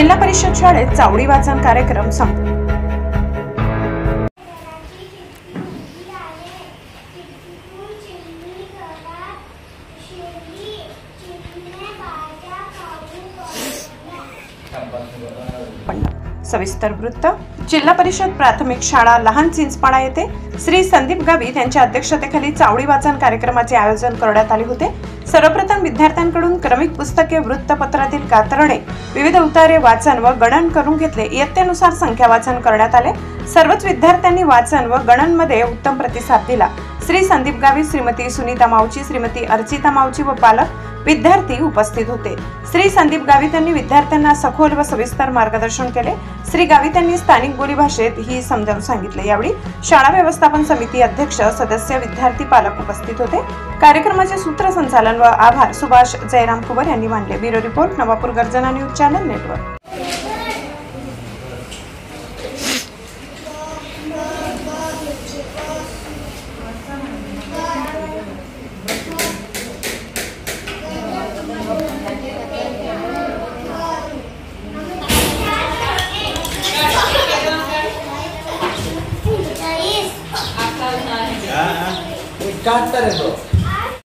जिल्हा परिषद शाळेत चावडी वाचन कार्यक्रम संपला। सविस्तर वृत्त। जिल्हा परिषद प्राथमिक शाळा लहान चिंचपाडा येथे श्री संदीप गावित यांच्या अध्यक्षतेखाली चावडी वाचन कार्यक्रमाचे आयोजन करण्यात आले होते। सर्वप्रथम विद्यार्थ्यांकडून क्रमिक पुस्तके, वृत्तपत्रातील कात्रणे, विविध उतारे वाचन व गणन करून घेतले। इयत्तेनुसार संख्या वाचन करण्यात आले। सर्वच विद्यार्थ्यांनी वाचन व गणनमध्ये उत्तम प्रतिसाद दिला। श्री संदीप गावित, श्रीमती सुनीता मावची, श्रीमती अर्चिता मावची व पालक विद्यार्थी उपस्थित होते। श्री संदीप गावित यांनी विद्यार्थ्यांना सखोल व सविस्तर मार्गदर्शन केले। श्री गावित यांनी स्थानिक बोलीभाषेत ही समजावून सांगितले। यावेळी शाळा व्यवस्थापन समिती अध्यक्ष, सदस्य, विद्यार्थी, पालक उपस्थित होते। कार्यक्रमाचे सूत्रसंचालन व आभार सुभाष जयराम कुवर यांनी मानले। ब्युरो रिपोर्ट, नवापूर गर्जना न्यूज चॅनल नेटवर्क। काटता रे तो।